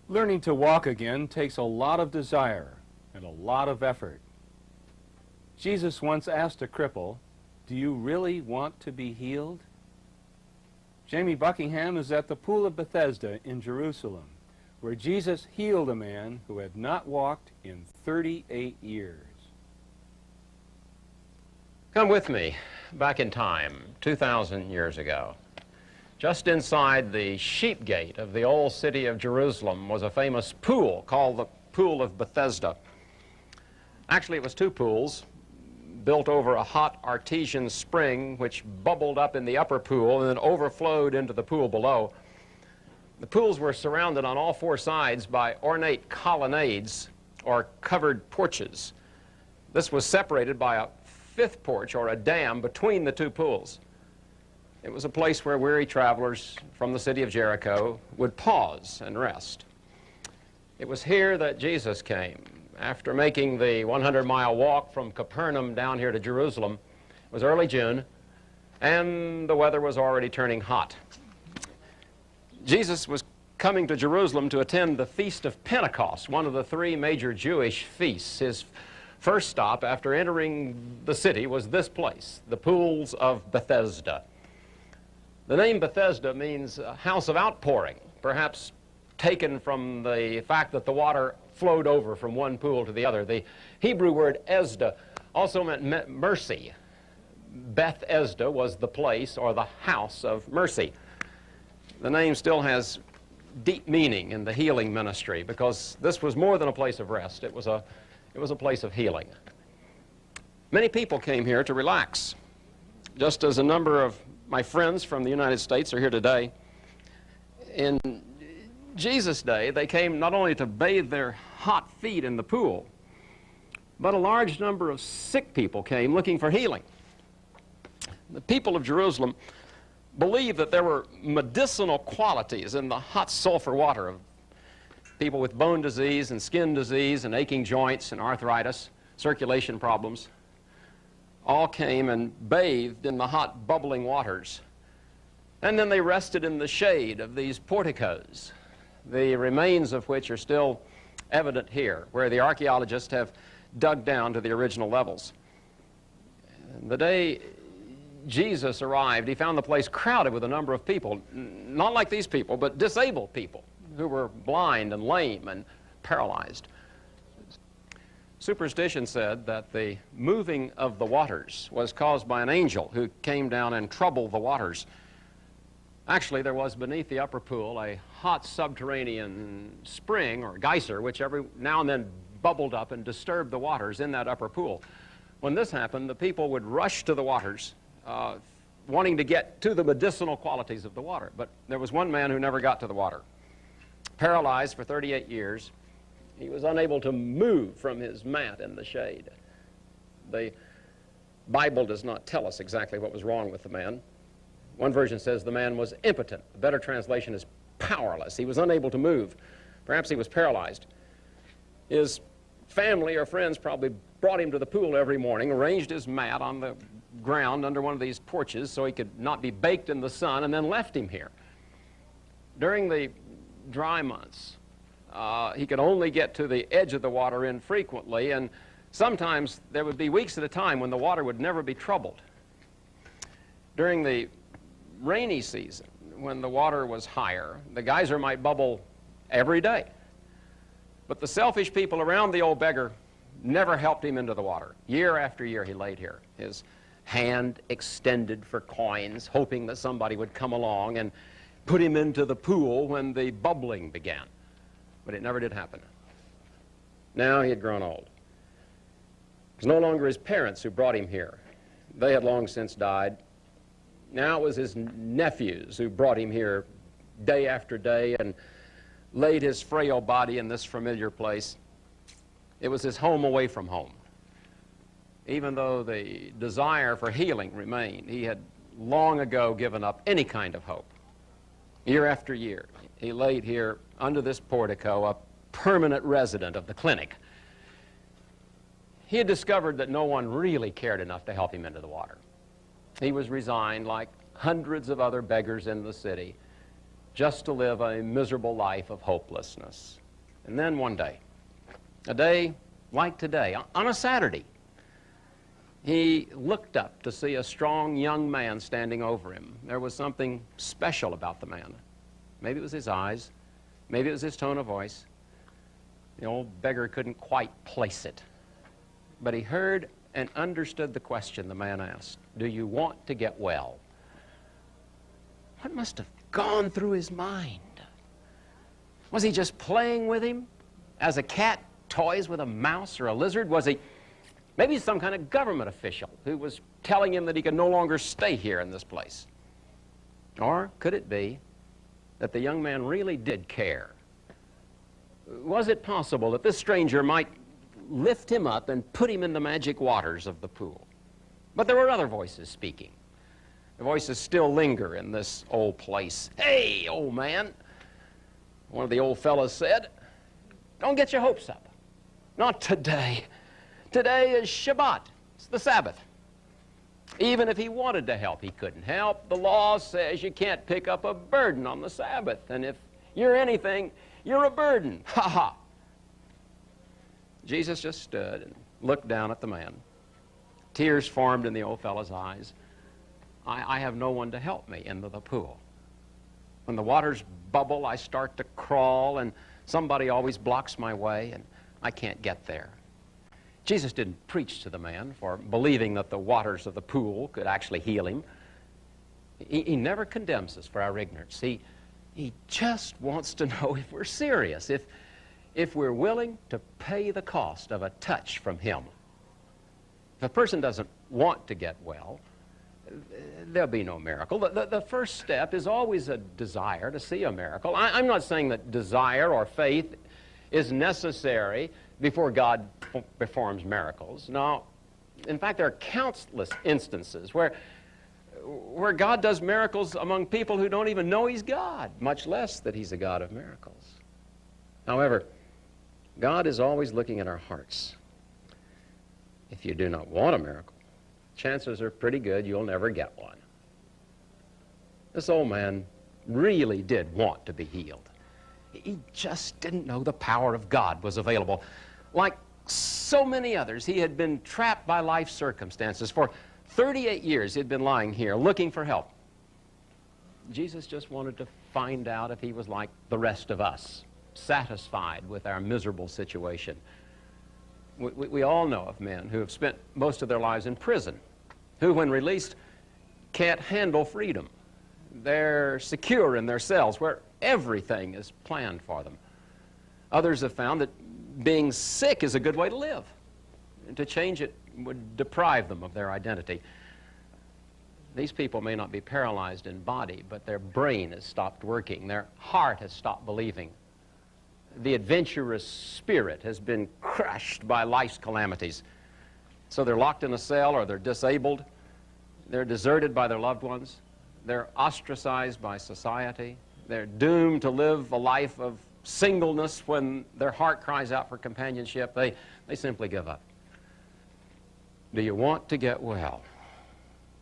Learning to walk again takes a lot of desire and a lot of effort. Jesus once asked a cripple, "Do you really want to be healed?" Jamie Buckingham is at the Pool of Bethesda in Jerusalem, where Jesus healed a man who had not walked in 38 years. Come with me back in time, 2,000 years ago. Just inside the sheep gate of the old city of Jerusalem was a famous pool called the Pool of Bethesda. Actually, it was two pools built over a hot artesian spring which bubbled up in the upper pool and then overflowed into the pool below. The pools were surrounded on all four sides by ornate colonnades or covered porches. This was separated by a fifth porch or a dam between the two pools. It was a place where weary travelers from the city of Jericho would pause and rest. It was here that Jesus came. After making the 100-mile walk from Capernaum down here to Jerusalem, it was early June, and the weather was already turning hot. Jesus was coming to Jerusalem to attend the Feast of Pentecost, one of the three major Jewish feasts. His first stop after entering the city was this place, the Pools of Bethesda. The name Bethesda means house of outpouring, perhaps taken from the fact that the water flowed over from one pool to the other. The Hebrew word Esda also meant mercy. Bethesda was the place or the house of mercy. The name still has deep meaning in the healing ministry because this was more than a place of rest. It was a place of healing. Many people came here to relax, just as a number of my friends from the United States are here today. In Jesus' day, they came not only to bathe their hot feet in the pool, but a large number of sick people came looking for healing. The people of Jerusalem believed that there were medicinal qualities in the hot sulfur water of people with bone disease and skin disease and aching joints and arthritis, circulation problems. All came and bathed in the hot bubbling waters. And then they rested in the shade of these porticos, the remains of which are still evident here, where the archaeologists have dug down to the original levels. And the day Jesus arrived, he found the place crowded with a number of people, not like these people, but disabled people who were blind and lame and paralyzed. Superstition said that the moving of the waters was caused by an angel who came down and troubled the waters. Actually, there was beneath the upper pool a hot subterranean spring or geyser which every now and then bubbled up and disturbed the waters in that upper pool. When this happened, the people would rush to the waters wanting to get to the medicinal qualities of the water. But there was one man who never got to the water. Paralyzed for 38 years, he was unable to move from his mat in the shade. The Bible does not tell us exactly what was wrong with the man. One version says the man was impotent. The better translation is powerless. He was unable to move. Perhaps he was paralyzed. His family or friends probably brought him to the pool every morning, arranged his mat on the ground under one of these porches so he could not be baked in the sun, and then left him here. During the dry months, he could only get to the edge of the water infrequently, and sometimes there would be weeks at a time when the water would never be troubled. During the rainy season, when the water was higher, the geyser might bubble every day. But the selfish people around the old beggar never helped him into the water. Year after year he laid here, his hand extended for coins, hoping that somebody would come along and put him into the pool when the bubbling began. But it never did happen. Now he had grown old. It was no longer his parents who brought him here. They had long since died. Now it was his nephews who brought him here day after day and laid his frail body in this familiar place. It was his home away from home. Even though the desire for healing remained, he had long ago given up any kind of hope. Year after year, he laid here under this portico, a permanent resident of the clinic. He had discovered that no one really cared enough to help him into the water. He was resigned, like hundreds of other beggars in the city, just to live a miserable life of hopelessness. And then one day, a day like today, on a Saturday, he looked up to see a strong young man standing over him. There was something special about the man. Maybe it was his eyes, maybe it was his tone of voice. The old beggar couldn't quite place it. But he heard and understood the question the man asked. Do you want to get well? What must have gone through his mind? Was he just playing with him as a cat toys with a mouse or a lizard? Was he maybe some kind of government official who was telling him that he could no longer stay here in this place? Or could it be that the young man really did care? Was it possible that this stranger might lift him up and put him in the magic waters of the pool? But there were other voices speaking. The voices still linger in this old place. Hey, old man, one of the old fellows said, don't get your hopes up. Not today. Today is Shabbat. It's the Sabbath. Even if he wanted to help, he couldn't help. The law says you can't pick up a burden on the Sabbath. And if you're anything, you're a burden. Ha ha. Jesus just stood and looked down at the man. Tears formed in the old fellow's eyes. I have no one to help me into the pool. When the waters bubble, I start to crawl, and somebody always blocks my way, and I can't get there. Jesus didn't preach to the man for believing that the waters of the pool could actually heal him. He never condemns us for our ignorance. He just wants to know if we're serious, if we're willing to pay the cost of a touch from him. If a person doesn't want to get well, there'll be no miracle. The first step is always a desire to see a miracle. I'm not saying that desire or faith is necessary before God performs miracles. No, in fact, there are countless instances where God does miracles among people who don't even know he's God, much less that he's a God of miracles. However, God is always looking at our hearts. If you do not want a miracle, chances are pretty good you'll never get one. This old man really did want to be healed. He just didn't know the power of God was available. Like so many others, he had been trapped by life circumstances. For 38 years, he'd been lying here looking for help. Jesus just wanted to find out if he was like the rest of us, satisfied with our miserable situation. We all know of men who have spent most of their lives in prison, who, when released, can't handle freedom. They're secure in their cells where everything is planned for them. Others have found that being sick is a good way to live. And to change it would deprive them of their identity. These people may not be paralyzed in body, but their brain has stopped working. Their heart has stopped believing. The adventurous spirit has been crushed by life's calamities. So they're locked in a cell, or they're disabled. They're deserted by their loved ones. They're ostracized by society. They're doomed to live a life of singleness when their heart cries out for companionship. They simply give up. Do you want to get well?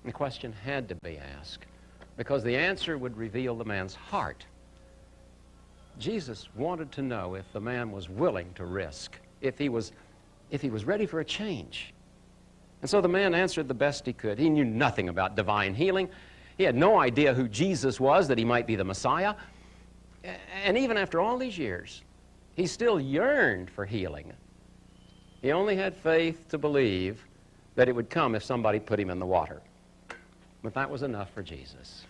The question had to be asked because the answer would reveal the man's heart. Jesus wanted to know if the man was willing to risk, if he was ready for a change. And so the man answered the best he could. He knew nothing about divine healing. He had no idea who Jesus was, that he might be the Messiah. And even after all these years, he still yearned for healing. He only had faith to believe that it would come if somebody put him in the water. But that was enough for Jesus.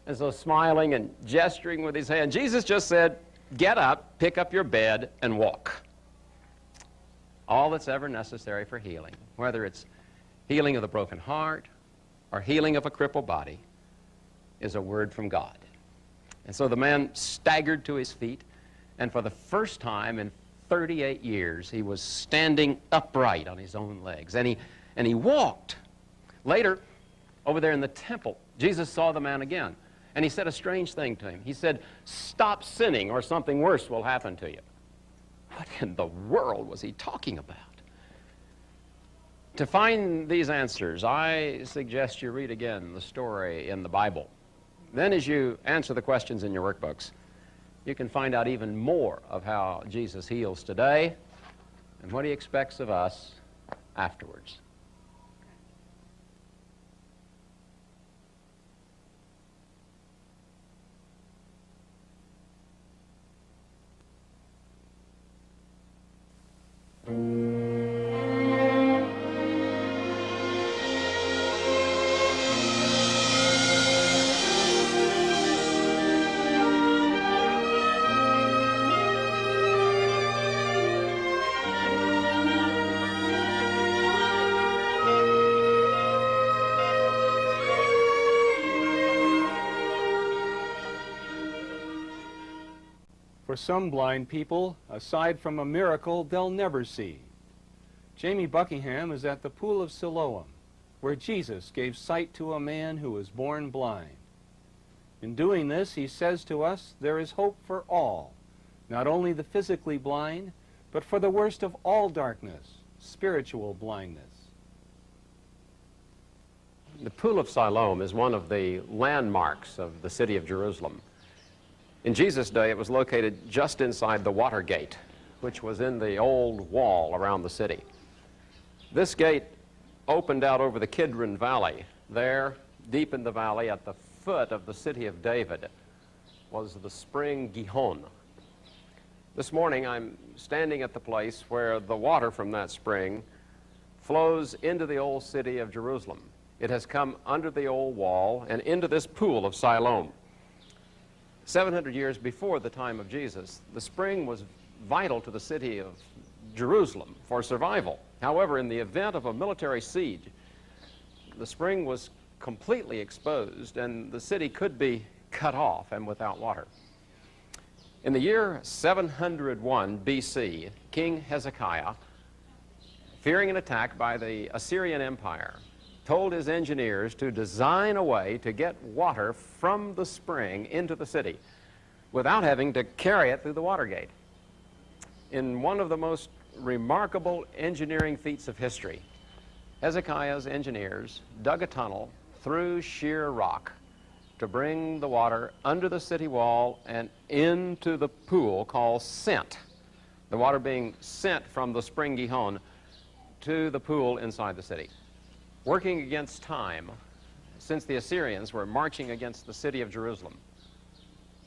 And so smiling and gesturing with his hand, Jesus just said, get up, pick up your bed, and walk. All that's ever necessary for healing, whether it's healing of the broken heart or healing of a crippled body, is a word from God. And so the man staggered to his feet, and for the first time in 38 years, he was standing upright on his own legs, and he walked. Later, over there in the temple, Jesus saw the man again, and he said a strange thing to him. He said, "Stop sinning or something worse will happen to you." What in the world was he talking about? To find these answers, I suggest you read again the story in the Bible. Then as you answer the questions in your workbooks, you can find out even more of how Jesus heals today and what he expects of us afterwards. For some blind people, aside from a miracle they'll never see, Jamie Buckingham is at the pool of Siloam, where Jesus gave sight to a man who was born blind. In doing this, he says to us, there is hope for all, not only the physically blind, but for the worst of all darkness, spiritual blindness. The Pool of Siloam is one of the landmarks of the city of Jerusalem. In Jesus' day, it was located just inside the water gate, which was in the old wall around the city. This gate opened out over the Kidron Valley. There, deep in the valley, at the foot of the city of David, was the spring Gihon. This morning, I'm standing at the place where the water from that spring flows into the old city of Jerusalem. It has come under the old wall and into this pool of Siloam. 700 years before the time of Jesus, the spring was vital to the city of Jerusalem for survival. However, in the event of a military siege, the spring was completely exposed and the city could be cut off and without water. In the year 701 BC, King Hezekiah, fearing an attack by the Assyrian Empire, told his engineers to design a way to get water from the spring into the city without having to carry it through the water gate. In one of the most remarkable engineering feats of history, Hezekiah's engineers dug a tunnel through sheer rock to bring the water under the city wall and into the pool called Sent, the water being sent from the spring Gihon to the pool inside the city. Working against time, since the Assyrians were marching against the city of Jerusalem,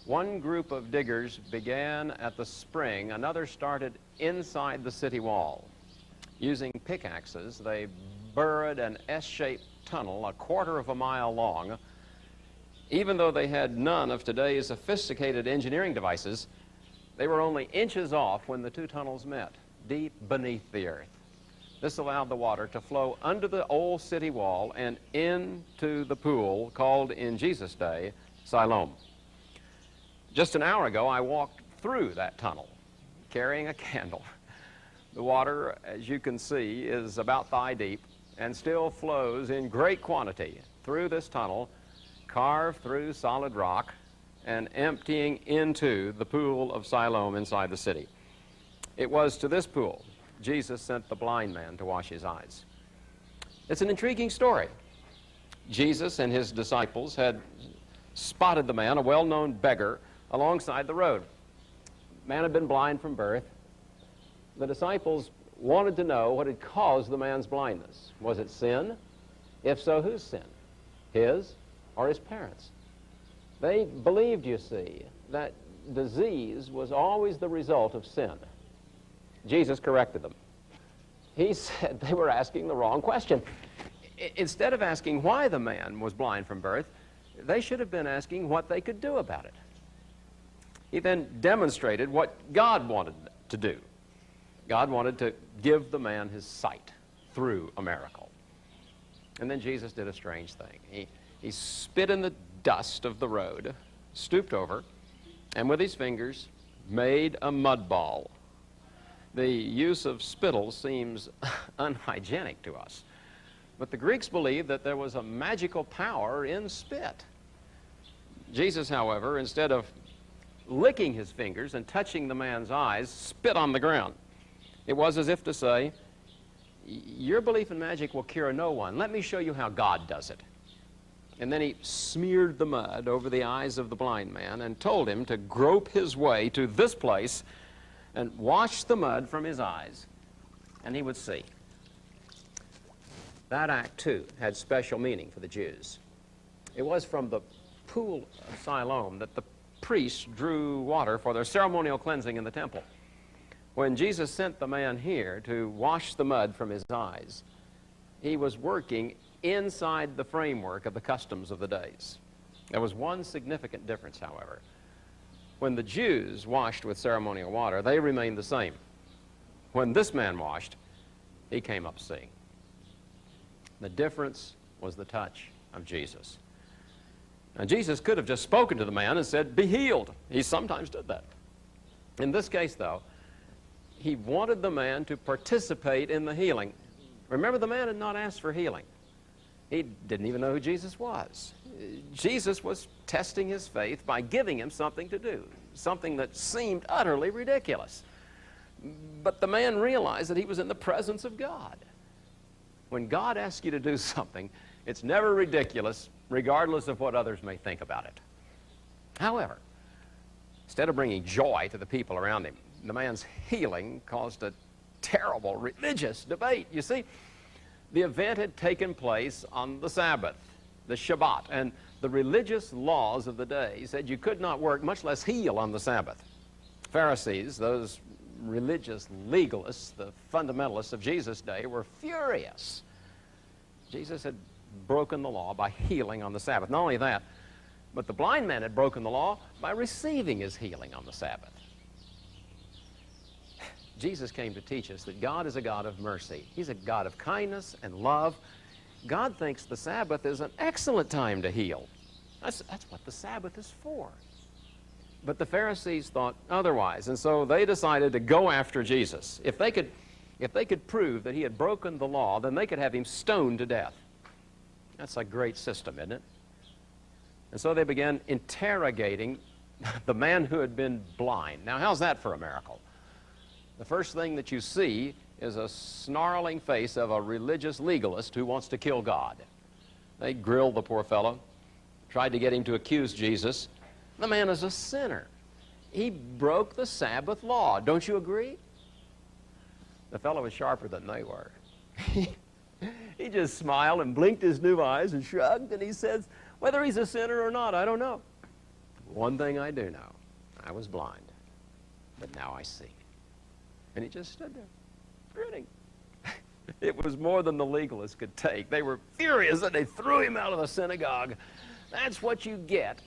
one group of diggers began at the spring, another started inside the city wall. Using pickaxes, they burrowed an S-shaped tunnel a quarter of a mile long. Even though they had none of today's sophisticated engineering devices, they were only inches off when the two tunnels met, deep beneath the earth. This allowed the water to flow under the old city wall and into the pool called in Jesus' day Siloam. Just an hour ago, I walked through that tunnel carrying a candle. The water, as you can see, is about thigh deep and still flows in great quantity through this tunnel, carved through solid rock and emptying into the pool of Siloam inside the city. It was to this pool Jesus sent the blind man to wash his eyes. It's an intriguing story. Jesus and his disciples had spotted the man, a well-known beggar, alongside the road. The man had been blind from birth. The disciples wanted to know what had caused the man's blindness. Was it sin? If so, whose sin? His or his parents? They believed, you see, that disease was always the result of sin. Jesus corrected them. He said they were asking the wrong question. Instead of asking why the man was blind from birth, they should have been asking what they could do about it. He then demonstrated what God wanted to do. God wanted to give the man his sight through a miracle. And then Jesus did a strange thing. He spit in the dust of the road, stooped over, and with his fingers made a mud ball. The use of spittle seems unhygienic to us. But the Greeks believed that there was a magical power in spit. Jesus, however, instead of licking his fingers and touching the man's eyes, spit on the ground. It was as if to say, your belief in magic will cure no one. Let me show you how God does it. And then he smeared the mud over the eyes of the blind man and told him to grope his way to this place and wash the mud from his eyes, and he would see. That act, too, had special meaning for the Jews. It was from the pool of Siloam that the priests drew water for their ceremonial cleansing in the temple. When Jesus sent the man here to wash the mud from his eyes, he was working inside the framework of the customs of the days. There was one significant difference, however. When the Jews washed with ceremonial water, they remained the same. When this man washed, he came up seeing. The difference was the touch of Jesus. Now, Jesus could have just spoken to the man and said, be healed. He sometimes did that. In this case, though, he wanted the man to participate in the healing. Remember, the man had not asked for healing. He didn't even know who Jesus was. Jesus was testing his faith by giving him something to do, something that seemed utterly ridiculous. But the man realized that he was in the presence of God. When God asks you to do something, it's never ridiculous, regardless of what others may think about it. However, instead of bringing joy to the people around him, the man's healing caused a terrible religious debate. You see, the event had taken place on the Sabbath, the Shabbat, and the religious laws of the day said you could not work, much less heal, on the Sabbath. Pharisees, those religious legalists, the fundamentalists of Jesus' day, were furious. Jesus had broken the law by healing on the Sabbath. Not only that, but the blind man had broken the law by receiving his healing on the Sabbath. Jesus came to teach us that God is a God of mercy. He's a God of kindness and love. God thinks the Sabbath is an excellent time to heal. That's what the Sabbath is for. But the Pharisees thought otherwise, and so they decided to go after Jesus. If they could prove that he had broken the law, then they could have him stoned to death. That's a great system, isn't it? And so they began interrogating the man who had been blind. Now, how's that for a miracle? The first thing that you see is a snarling face of a religious legalist who wants to kill God. They grilled the poor fellow, tried to get him to accuse Jesus. The man is a sinner. He broke the Sabbath law. Don't you agree? The fellow was sharper than they were. He just smiled and blinked his new eyes and shrugged, and he says, whether he's a sinner or not, I don't know. One thing I do know, I was blind, but now I see. And he just stood there, grinning. It was more than the legalists could take. They were furious and they threw him out of the synagogue. That's what you get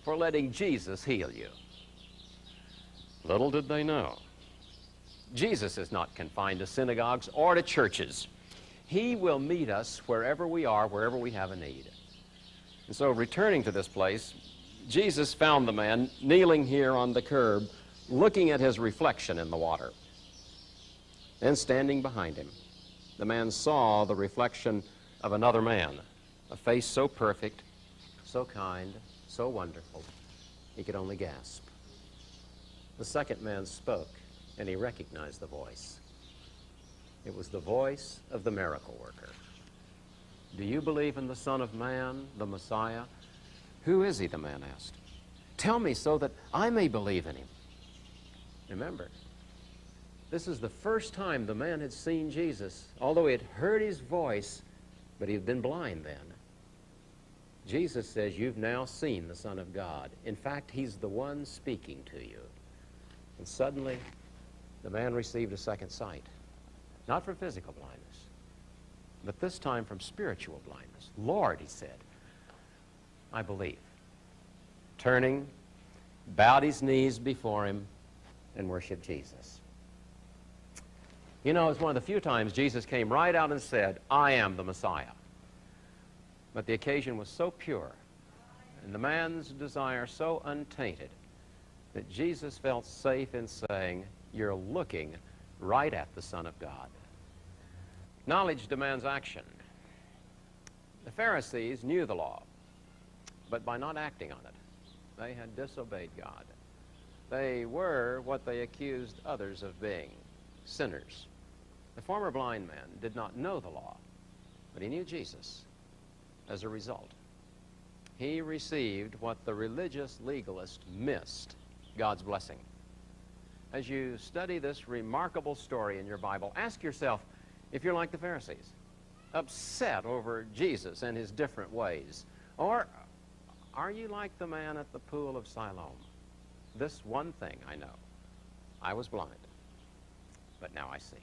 for letting Jesus heal you. Little did they know, Jesus is not confined to synagogues or to churches. He will meet us wherever we are, wherever we have a need. And so, returning to this place, Jesus found the man kneeling here on the curb, looking at his reflection in the water. Then, standing behind him, the man saw the reflection of another man, a face so perfect, so kind, so wonderful, he could only gasp. The second man spoke, and he recognized the voice. It was the voice of the miracle worker. Do you believe in the Son of Man, the Messiah? Who is he, the man asked. Tell me so that I may believe in him. Remember, this is the first time the man had seen Jesus, although he had heard his voice, but he had been blind then. Jesus says, you've now seen the Son of God. In fact, he's the one speaking to you. And suddenly, the man received a second sight. Not from physical blindness, but this time from spiritual blindness. Lord, he said, I believe. Turning, bowed his knees before him, and worshiped Jesus. You know, it's one of the few times Jesus came right out and said, I am the Messiah. But the occasion was so pure, and the man's desire so untainted, that Jesus felt safe in saying, you're looking right at the Son of God. Knowledge demands action. The Pharisees knew the law, but by not acting on it, they had disobeyed God. They were what they accused others of being, sinners. The former blind man did not know the law, but he knew Jesus. As a result, he received what the religious legalist missed, God's blessing. As you study this remarkable story in your Bible, ask yourself if you're like the Pharisees, upset over Jesus and his different ways, or are you like the man at the pool of Siloam? This one thing I know, I was blind, but now I see.